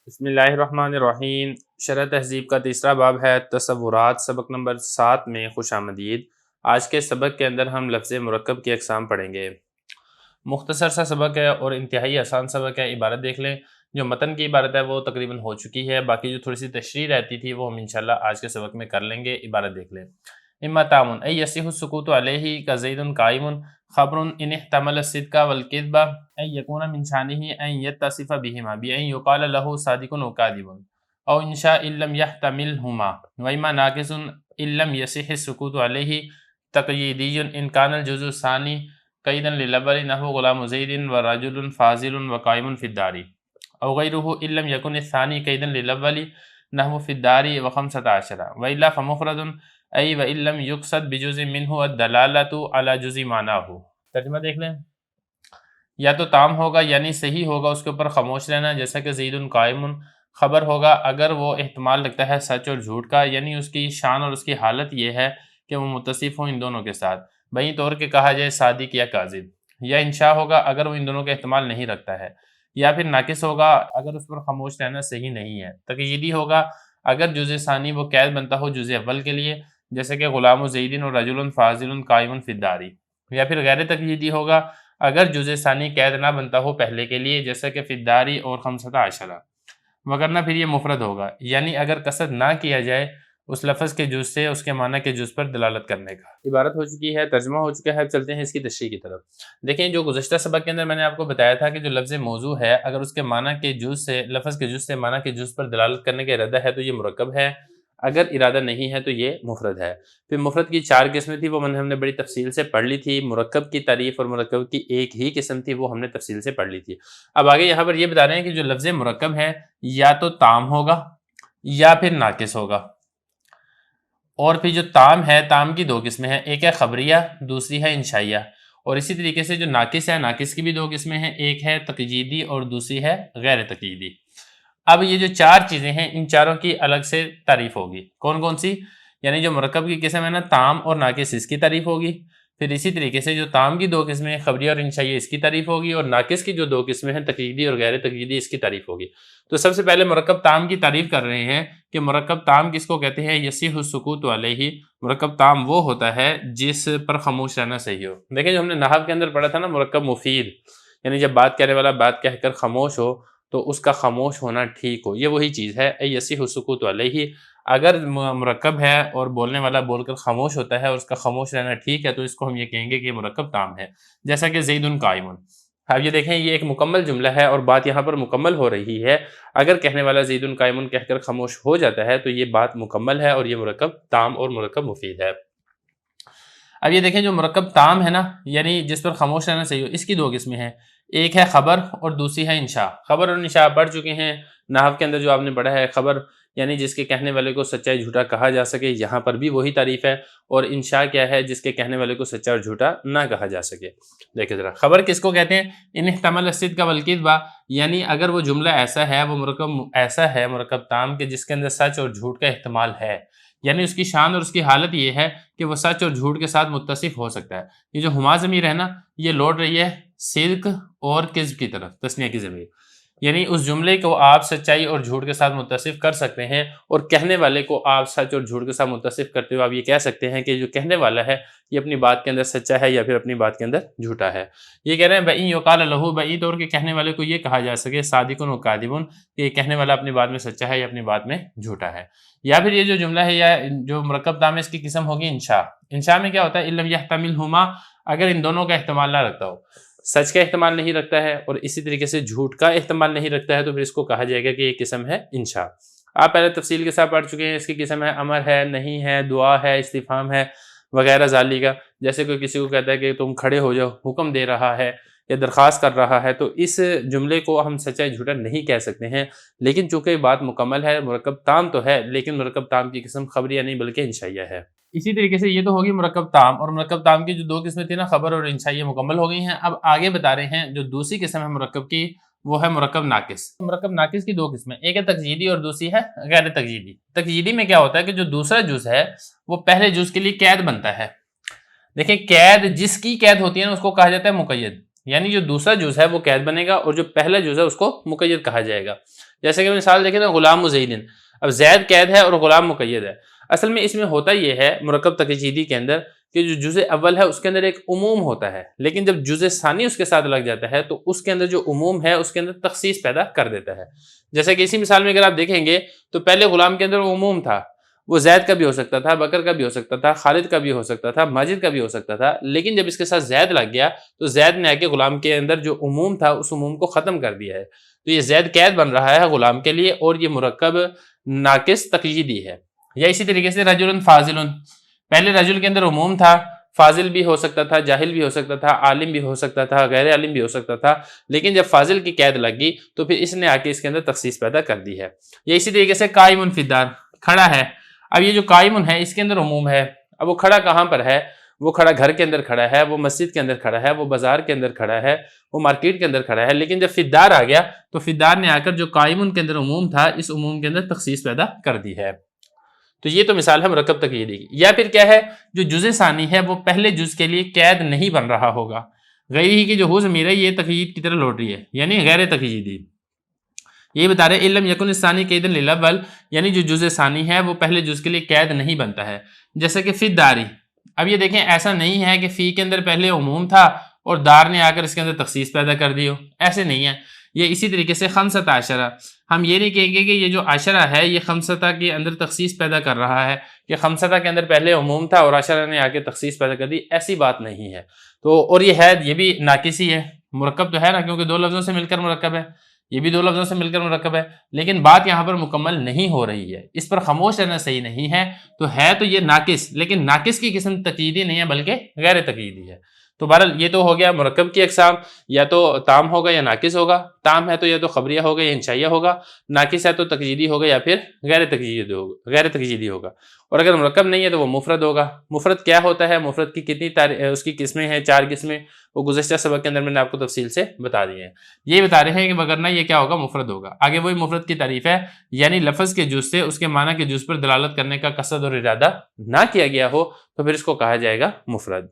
بسم اللہ الرحمن الرحیم۔ شرح تہذیب کا تیسرا باب ہے تصورات، سبق نمبر 7 میں خوش آمدید۔ آج کے سبق کے اندر ہم لفظ مرکب کی اقسام پڑھیں گے۔ مختصر سا سبق ہے اور انتہائی آسان سبق ہے۔ عبارت دیکھ لیں، جو متن کی عبارت ہے وہ تقریباً ہو چکی ہے، باقی جو تھوڑی سی تشریح رہتی تھی وہ ہم انشاءاللہ آج کے سبق میں کر لیں گے۔ عبارت دیکھ لیں، اما تامن ای یصح السکوت علیہ کزید قائم خبر ان احتمل الصدق والکذب ان یکون من شانہ ان یتصف بہما بان یقال له صادق وکاذب او انشاء ان لم یحتملہما واما ناقص ان لم یصح السکوت علیہ تقییدی ان کان الجزء الثانی قیدا للاول نحو غلام زید ورجل فاضل وقائم فی الدار او غیرہ ان لم یکن الثانی قیدا للاول نحو فی الدار وخمسۃ عشر والا فمفرد ای وان لم یقصد بجزء منہ الدلالۃ علی جزء معناہ۔ ترجمہ دیکھ لیں، یا تو تام ہوگا یعنی صحیح ہوگا، اس کے اوپر خاموش رہنا، جیسا کہ زید قائم۔ خبر ہوگا اگر وہ احتمال رکھتا ہے سچ اور جھوٹ کا، یعنی اس کی شان اور اس کی حالت یہ ہے کہ وہ متصف ہوں ان دونوں کے ساتھ، بہی طور کے کہا جائے صادق یا کاذب۔ یا انشاء ہوگا اگر وہ ان دونوں کا احتمال نہیں رکھتا ہے، یا پھر ناقص ہوگا اگر اس پر خاموش رہنا صحیح نہیں ہے۔ تقییدی ہوگا اگر جزء ثانی وہ قید بنتا ہو جزء اول کے لیے، جیسے کہ غلام زید اور رجل فاضل قائم فی الدار۔ یا پھر غیر تقییدی ہوگا اگر جزء ثانی قید نہ بنتا ہو پہلے کے لیے، جیسا کہ فی الدار اور خمسۃ عشرہ، وگرنہ پھر یہ مفرد ہوگا، یعنی اگر قصد نہ کیا جائے اس لفظ کے جز سے اس کے معنی کے جز پر دلالت کرنے کا۔ عبارت ہو چکی ہے، ترجمہ ہو چکا ہے، اب چلتے ہیں اس کی تشریح کی طرف۔ دیکھیں، جو گزشتہ سبق کے اندر میں نے آپ کو بتایا تھا کہ جو لفظ موضوع ہے اگر اس کے معنی کے جز سے، لفظ کے جز سے معنی کے جز پر دلالت کرنے کا ارادہ ہے تو یہ مرکب ہے، اگر ارادہ نہیں ہے تو یہ مفرد ہے۔ پھر مفرد کی 4 قسمیں تھی، وہ ہم نے بڑی تفصیل سے پڑھ لی تھی۔ مرکب کی تعریف اور مرکب کی ایک ہی قسم تھی، وہ ہم نے تفصیل سے پڑھ لی تھی۔ اب آگے یہاں پر یہ بتا رہے ہیں کہ جو لفظ مرکب ہے یا تو تام ہوگا یا پھر ناقص ہوگا، اور پھر جو تام ہے، تام کی 2 قسمیں ہیں، ایک ہے خبریہ، دوسری ہے انشائیہ۔ اور اسی طریقے سے جو ناقص ہے، ناقص کی بھی 2 قسمیں ہیں، ایک ہے تقییدی اور دوسری ہے غیر تقییدی۔ اب یہ جو 4 چیزیں ہیں، ان چاروں کی الگ سے تعریف ہوگی۔ کون کون سی؟ یعنی جو مرکب کی قسم ہے نا، تام اور ناقص، اس کی تعریف ہوگی۔ پھر اسی طریقے سے جو تام کی 2 قسمیں ہیں، خبریہ اور انشائیہ، اس کی تعریف ہوگی، اور ناقص کی جو 2 قسمیں ہیں، تقییدی اور غیر تقییدی، اس کی تعریف ہوگی۔ تو سب سے پہلے مرکب تام کی تعریف کر رہے ہیں کہ مرکب تام کس کو کہتے ہیں؟ یصح السکوت علیہ، مرکب تام وہ ہوتا ہے جس پر خاموش رہنا صحیح ہو۔ دیکھیں، جو ہم نے نحو کے اندر پڑھا تھا نا، مرکب مفید، یعنی جب بات کہنے والا بات کہہ کر خاموش ہو تو اس کا خاموش ہونا ٹھیک ہو، یہ وہی چیز ہے یصح السکوت علیہ۔ اگر مرکب ہے اور بولنے والا بول کر خاموش ہوتا ہے اور اس کا خاموش رہنا ٹھیک ہے تو اس کو ہم یہ کہیں گے کہ یہ مرکب تام ہے، جیسا کہ زید قائم۔ اب یہ دیکھیں، یہ ایک مکمل جملہ ہے اور بات یہاں پر مکمل ہو رہی ہے۔ اگر کہنے والا زید قائم کہہ کر خاموش ہو جاتا ہے تو یہ بات مکمل ہے اور یہ مرکب تام اور مرکب مفید ہے۔ اب یہ دیکھیں، جو مرکب تام ہے نا، یعنی جس پر خاموش رہنا صحیح ہو، اس کی 2 قسمیں ہیں، ایک ہے خبر اور دوسری ہے انشاء۔ خبر اور انشاء پڑھ چکے ہیں نحو کے اندر، جو آپ نے پڑھا ہے خبر یعنی جس کے کہنے والے کو سچا جھوٹا کہا جا سکے، یہاں پر بھی وہی تعریف ہے۔ اور انشاء کیا ہے؟ جس کے کہنے والے کو سچا اور جھوٹا نہ کہا جا سکے۔ دیکھیں ذرا، خبر کس کو کہتے ہیں؟ ان احتمل الصدق والکذب، یعنی اگر وہ جملہ ایسا ہے، وہ مرکب ایسا ہے، مرکب تام کے جس کے اندر سچ اور جھوٹ کا احتمال ہے، یعنی اس کی شان اور اس کی حالت یہ ہے کہ وہ سچ اور جھوٹ کے ساتھ متصف ہو سکتا ہے۔ یہ جو ہما ضمیر ہے نا، یہ لوٹ رہی ہے صدق اور کذب کی طرف، تثنیہ کی ضمیر، یعنی اس جملے کو آپ سچائی اور جھوٹ کے ساتھ متصف کر سکتے ہیں، اور کہنے والے کو آپ سچ اور جھوٹ کے ساتھ متصف کرتے ہوئے آپ یہ کہہ سکتے ہیں کہ جو کہنے والا ہے یہ اپنی بات کے اندر سچا ہے یا پھر اپنی بات کے اندر جھوٹا ہے۔ یہ کہہ رہے ہیں بَإِن يُقَالَ لَهُ، بعید طور کے کہنے والے کو یہ کہا جا سکے صادق و کاذب، کہ یہ کہنے والا اپنی بات میں سچا ہے یا اپنی بات میں جھوٹا ہے۔ یا پھر یہ جو جملہ ہے یا جو مرکب تام ہے، اس کی قسم ہوگی انشاء۔ انشاء میں کیا ہوتا ہے؟ اِن لَمْ يَحْتَمِلْهُمَا، اگر ان دونوں کا احتمال نہ رکھتا ہو، سچ کا احتمال نہیں رکھتا ہے اور اسی طریقے سے جھوٹ کا احتمال نہیں رکھتا ہے، تو پھر اس کو کہا جائے گا کہ یہ قسم ہے انشاء۔ آپ پہلے تفصیل کے ساتھ پڑھ چکے ہیں، اس کی قسم ہے امر ہے، نہیں ہے، دعا ہے، استفہام ہے، وغیرہ ذالی کا۔ جیسے کوئی کسی کو کہتا ہے کہ تم کھڑے ہو جاؤ، حکم دے رہا ہے یا درخواست کر رہا ہے، تو اس جملے کو ہم سچا جھوٹا نہیں کہہ سکتے ہیں، لیکن چونکہ بات مکمل ہے، مرکب تام تو ہے، لیکن مرکب تام کی قسم خبریہ نہیں بلکہ انشائیہ ہے۔ اسی طریقے سے یہ تو ہوگی مرکب تام، اور مرکب تام کی جو 2 قسمیں تھیں نا، خبر اور انشاء، یہ مکمل ہو گئی ہیں۔ اب آگے بتا رہے ہیں جو دوسری قسم ہے مرکب کی، وہ ہے مرکب ناقص۔ مرکب ناقص کی 2 قسمیں، ایک ہے تقییدی اور دوسری ہے غیر تقییدی۔ تقییدی میں کیا ہوتا ہے کہ جو دوسرا جز ہے وہ پہلے جز کے لیے قید بنتا ہے۔ دیکھیں، قید جس کی قید ہوتی ہے نا، اس کو کہا جاتا ہے مقید۔ یعنی جو دوسرا جز ہے وہ قید بنے گا اور جو پہلا جز ہے اس کو مقید کہا جائے گا. جیسے کہ مثال دیکھیں نا غلام زیدن، اب زید قید ہے اور غلام مقید ہے. اصل میں اس میں ہوتا یہ ہے مرکب تقییدی کے اندر کہ جو جز اول ہے اس کے اندر ایک عموم ہوتا ہے، لیکن جب جز ثانی اس کے ساتھ لگ جاتا ہے تو اس کے اندر جو عموم ہے اس کے اندر تخصیص پیدا کر دیتا ہے. جیسے کہ اسی مثال میں اگر آپ دیکھیں گے تو پہلے غلام کے اندر عموم تھا، وہ زید کا بھی ہو سکتا تھا، بکر کا بھی ہو سکتا تھا، خالد کا بھی ہو سکتا تھا، ماجد کا بھی ہو سکتا تھا، لیکن جب اس کے ساتھ زید لگ گیا تو زید نے آ کے غلام کے اندر جو عموم تھا اس عموم کو ختم کر دیا ہے. تو یہ زید قید بن رہا ہے غلام کے لیے اور یہ مرکب ناقص تقییدی ہے. یا اسی طریقے سے رجل فاضل، پہلے رجل کے اندر عموم تھا، فاضل بھی ہو سکتا تھا، جاہل بھی ہو سکتا تھا، عالم بھی ہو سکتا تھا، غیر عالم بھی ہو سکتا تھا، لیکن جب فاضل کی قید لگ گئی تو پھر اس نے آ کے اس کے اندر تخصیص پیدا کر دی ہے. یا اسی طریقے سے قائم فی الدار، کھڑا ہے. اب یہ جو قائم ہے اس کے اندر عموم ہے، اب وہ کھڑا کہاں پر ہے؟ وہ کھڑا گھر کے اندر کھڑا ہے، وہ مسجد کے اندر کھڑا ہے، وہ بازار کے اندر کھڑا ہے، وہ مارکیٹ کے اندر کھڑا ہے. لیکن جب فدار آ گیا تو فدار نے آ کر جو قائم کے اندر عموم تھا اس عموم کے اندر تخصیص پیدا کر دی ہے. تو یہ تو مثال ہے مرکب تقییدی کی. یا پھر کیا ہے، جو جز ثانی ہے وہ پہلے جز کے لیے قید نہیں بن رہا ہوگا، غیر ہی کی جو ہو ضمیر ہے یہ تقیید کی طرح لوٹ رہی ہے، یعنی غیر تقییدی. یہ بتا رہے علم یکن الثانی قیدا للاول، یعنی جو جز ثانی ہے وہ پہلے جز کے لیے قید نہیں بنتا ہے. جیسے کہ فی الداری، اب یہ دیکھیں ایسا نہیں ہے کہ فی کے اندر پہلے عموم تھا اور دار نے آ کر اس کے اندر تخصیص پیدا کر دی ہو، ایسے نہیں ہے. یہ اسی طریقے سے خمسۃ عشرہ، ہم یہ نہیں کہیں گے کہ یہ جو عشرہ ہے یہ خمسطہ کے اندر تخصیص پیدا کر رہا ہے کہ خمسطہ کے اندر پہلے عموم تھا اور عشرہ نے آ کے تخصیص پیدا کر دی، ایسی بات نہیں ہے. تو اور یہ بھی ناقص ہی ہے، مرکب تو ہے نا، کیونکہ دو لفظوں سے مل کر مرکب ہے، یہ بھی دو لفظوں سے مل کر مرکب ہے، لیکن بات یہاں پر مکمل نہیں ہو رہی ہے، اس پر خاموش رہنا صحیح نہیں ہے. تو ہے تو یہ ناقص، لیکن ناقص کی قسم تقییدی نہیں ہے بلکہ غیر تقییدی ہے. تو بہرحال یہ تو ہو گیا مرکب کی اقسام، یا تو تام ہوگا یا ناقص ہوگا. تام ہے تو یا تو خبریہ ہوگا یا انشائیہ ہوگا، ناقص ہے تو تقییدی ہوگا یا پھر غیر تقییدی ہوگا. اور اگر مرکب نہیں ہے تو وہ مفرد ہوگا. مفرد کیا ہوتا ہے، مفرد کی کتنی اس کی قسمیں ہیں، 4 قسمیں، وہ گزشتہ سبق کے اندر میں نے آپ کو تفصیل سے بتا دی ہیں. یہ بتا رہے ہیں کہ وگرنہ یہ کیا ہوگا، مفرد ہوگا. آگے وہی مفرد کی تعریف ہے، یعنی لفظ کے جز سے اس کے معنی کے جز پر دلالت کرنے کا قصد اور ارادہ نہ کیا گیا ہو تو پھر اس کو کہا جائے گا مفرد.